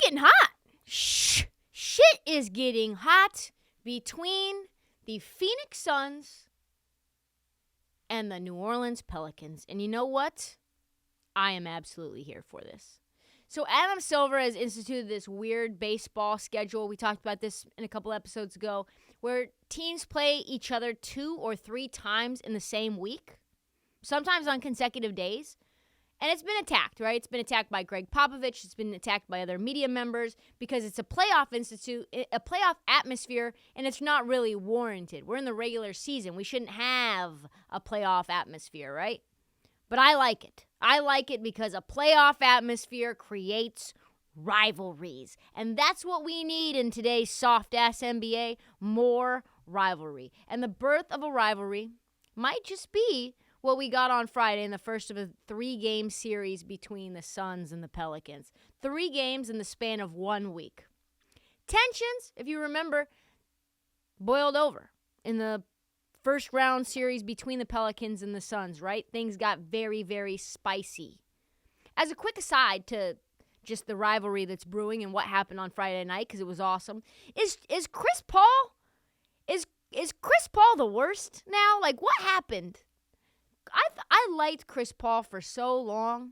getting hot. Shit is getting hot between the Phoenix Suns and the New Orleans Pelicans. And you know what? I am absolutely here for this. So Adam Silver has instituted this weird baseball schedule. We talked about this in a couple episodes ago, where teams play each other 2 or 3 times in the same week, sometimes on consecutive days. And it's been attacked, right? It's been attacked by Greg Popovich. It's been attacked by other media members because it's a playoff atmosphere, and it's not really warranted. We're in the regular season. We shouldn't have a playoff atmosphere, right? But I like it. I like it because a playoff atmosphere creates rivalries. And that's what we need in today's soft-ass NBA, more rivalry. And the birth of a rivalry might just be what we got on Friday in the first of a 3-game series between the Suns and the Pelicans. 3 games in the span of 1 week. Tensions, if you remember, boiled over in the first round series between the Pelicans and the Suns, right? Things got very, very spicy. As a quick aside to just the rivalry that's brewing and what happened on Friday night, because it was awesome, is Chris Paul, is Chris Paul the worst now? Like, what happened? I liked Chris Paul for so long.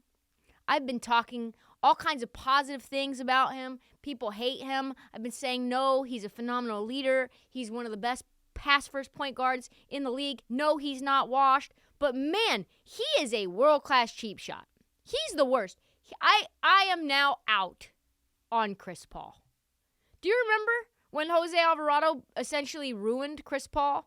I've been talking all kinds of positive things about him. People hate him. I've been saying, no, he's a phenomenal leader. He's one of the best pass-first point guards in the league. No, he's not washed. But, man, he is a world-class cheap shot. He's the worst. I am now out on Chris Paul. Do you remember when Jose Alvarado essentially ruined Chris Paul?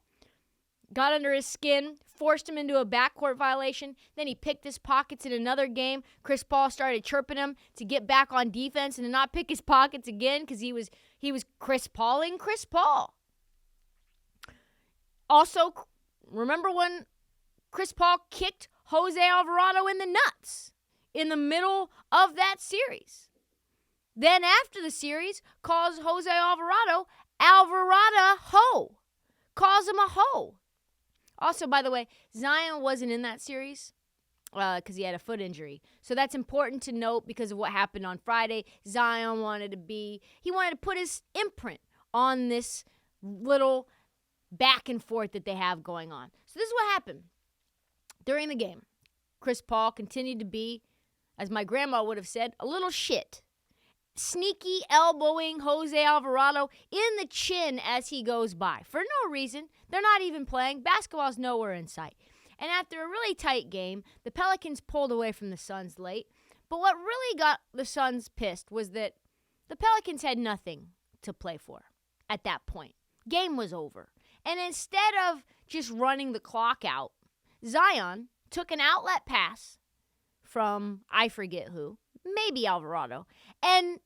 Got under his skin, forced him into a backcourt violation. Then he picked his pockets in another game. Chris Paul started chirping him to get back on defense and to not pick his pockets again because he was Chris Pauling Chris Paul. Also, remember when Chris Paul kicked Jose Alvarado in the nuts in the middle of that series? Then after the series, calls Jose Alvarado ho. Calls him a hoe. Also, by the way, Zion wasn't in that series because he had a foot injury. So that's important to note because of what happened on Friday. Zion wanted to put his imprint on this little back and forth that they have going on. So this is what happened during the game. Chris Paul continued to be, as my grandma would have said, a little shit. Sneaky elbowing Jose Alvarado in the chin as he goes by. For no reason. They're not even playing. Basketball's nowhere in sight. And after a really tight game, the Pelicans pulled away from the Suns late. But what really got the Suns pissed was that the Pelicans had nothing to play for at that point. Game was over. And instead of just running the clock out, Zion took an outlet pass from I forget who, maybe Alvarado, and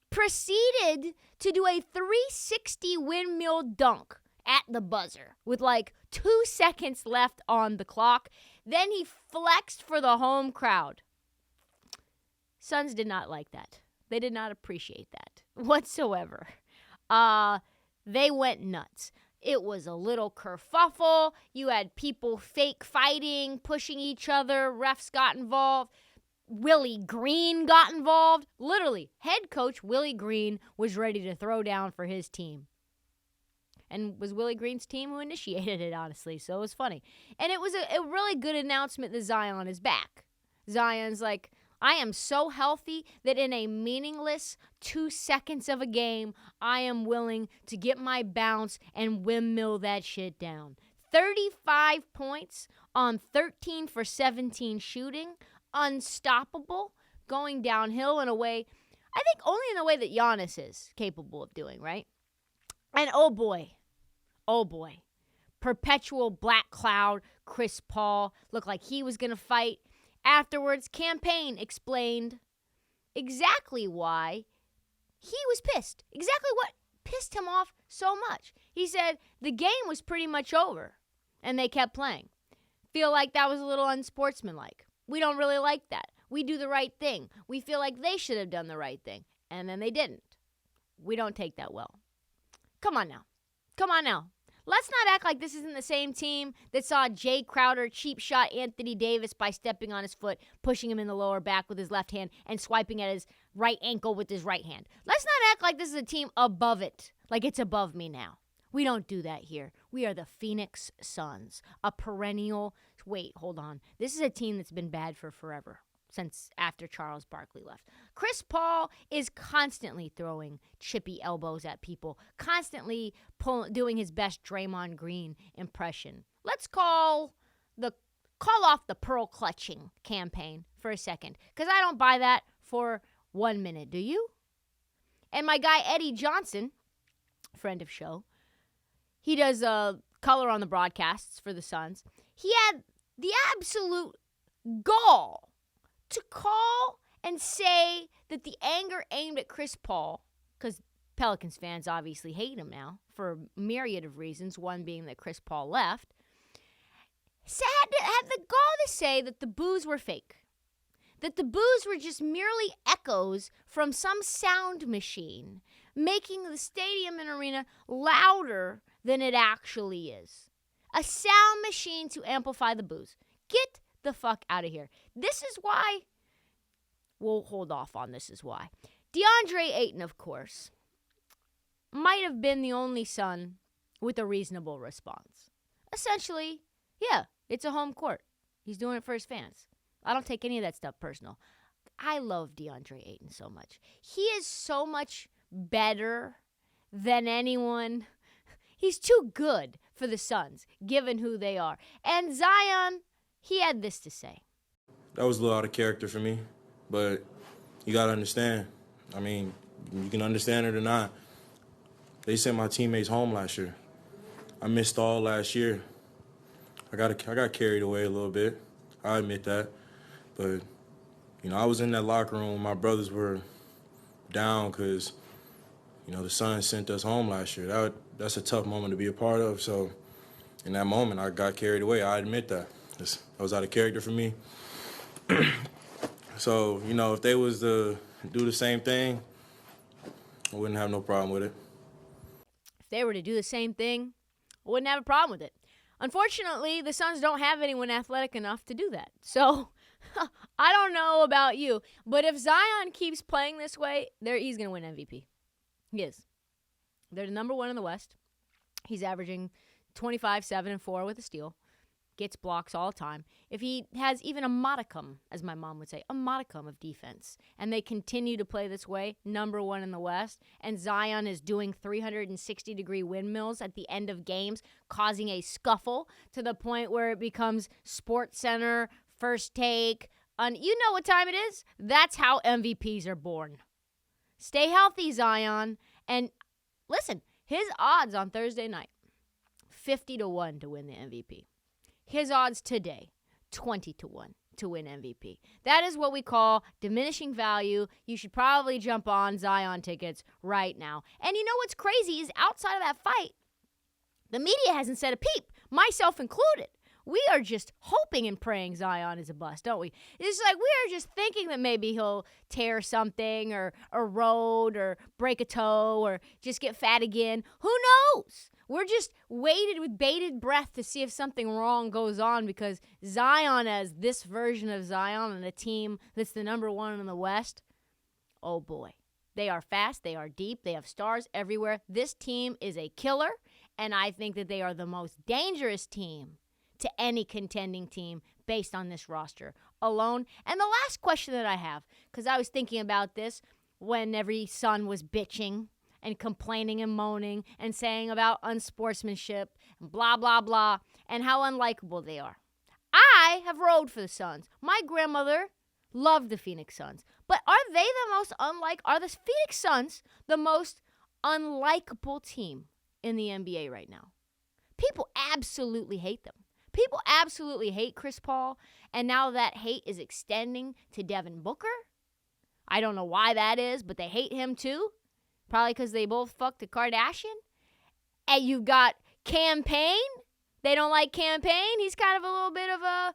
proceeded to do a 360 windmill dunk at the buzzer with like 2 seconds left on the clock. Then he flexed for the home crowd. Suns did not like that. They did not appreciate that whatsoever. They went nuts. It was a little kerfuffle. You had people fake fighting, pushing each other. Refs got involved. Willie Green got involved. Literally, head coach Willie Green was ready to throw down for his team. And was Willie Green's team who initiated it, honestly. So it was funny. And it was a really good announcement that Zion is back. Zion's like, I am so healthy that in a meaningless 2 seconds of a game, I am willing to get my bounce and windmill that shit down. 35 points on 13 for 17 shooting. Unstoppable, going downhill in a way, I think only in the way that Giannis is capable of doing, right? And oh boy, perpetual black cloud, Chris Paul looked like he was going to fight. Afterwards, Campaign explained exactly why he was pissed, exactly what pissed him off so much. He said the game was pretty much over, and they kept playing. Feel like that was a little unsportsmanlike. We don't really like that. We do the right thing. We feel like they should have done the right thing, and then they didn't. We don't take that well. Come on now. Let's not act like this isn't the same team that saw Jay Crowder cheap shot Anthony Davis by stepping on his foot, pushing him in the lower back with his left hand, and swiping at his right ankle with his right hand. Let's not act like this is a team above it, like it's above me now. We don't do that here. We are the Phoenix Suns, a perennial. Wait, hold on. This is a team that's been bad for forever, since after Charles Barkley left. Chris Paul is constantly throwing chippy elbows at people, constantly doing his best Draymond Green impression. Let's call off the pearl clutching campaign for a second, because I don't buy that for 1 minute. Do you? And my guy Eddie Johnson, friend of show, he does color on the broadcasts for the Suns. He had the absolute gall to call and say that the anger aimed at Chris Paul, because Pelicans fans obviously hate him now for a myriad of reasons, one being that Chris Paul left, had the gall to say that the boos were fake, that the boos were just merely echoes from some sound machine, making the stadium and arena louder than it actually is. A sound machine to amplify the boos. Get the fuck out of here. This is why. We'll hold off on this is why. DeAndre Ayton, of course, might have been the only Sun with a reasonable response. Essentially, yeah, it's a home court. He's doing it for his fans. I don't take any of that stuff personal. I love DeAndre Ayton so much. He is so much better than anyone. He's too good for the Suns, given who they are. And Zion, he had this to say. That was a little out of character for me, but you got to understand. I mean, you can understand it or not. They sent my teammates home last year. I missed all last year. I got carried away a little bit. I admit that. But, I was in that locker room. My brothers were down because, the Suns sent us home last year. That's a tough moment to be a part of. So, in that moment, I got carried away. I admit that. That was out of character for me. So, if they was to do the same thing, I wouldn't have no problem with it. If they were to do the same thing, I wouldn't have a problem with it. Unfortunately, the Suns don't have anyone athletic enough to do that. So, I don't know about you, but if Zion keeps playing this way, he's going to win MVP. He is. They're the number one in the West. He's averaging 25, 7, and 4 with a steal. Gets blocks all the time. If he has even a modicum, as my mom would say, a modicum of defense, and they continue to play this way, number one in the West, and Zion is doing 360-degree windmills at the end of games, causing a scuffle to the point where it becomes Sports Center, First Take. You know what time it is? That's how MVPs are born. Stay healthy, Zion. And listen, his odds on Thursday night, 50-1 to win the MVP. His odds today, 20-1 to win MVP. That is what we call diminishing value. You should probably jump on Zion tickets right now. And you know what's crazy is outside of that fight, the media hasn't said a peep, myself included. We are just hoping and praying Zion is a bust, don't we? It's like we are just thinking that maybe he'll tear something or erode or break a toe or just get fat again. Who knows? We're just waited with bated breath to see if something wrong goes on because Zion as this version of Zion and a team that's the number one in the West, oh boy. They are fast, they are deep, they have stars everywhere. This team is a killer, and I think that they are the most dangerous team to any contending team based on this roster alone. And the last question that I have, because I was thinking about this when every Sun was bitching and complaining and moaning and saying about unsportsmanship and blah, blah, blah, and how unlikable they are. I have rode for the Suns. My grandmother loved the Phoenix Suns. But are they are the Phoenix Suns the most unlikable team in the NBA right now? People absolutely hate them. People absolutely hate Chris Paul, and now that hate is extending to Devin Booker. I don't know why that is, but they hate him too. Probably because they both fucked a Kardashian. And you've got Cam Payne. They don't like Cam Payne. He's kind of a little bit of a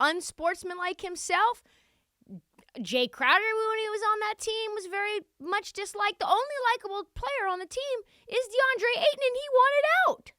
unsportsmanlike himself. Jay Crowder, when he was on that team, was very much disliked. The only likable player on the team is DeAndre Ayton, and he wanted out.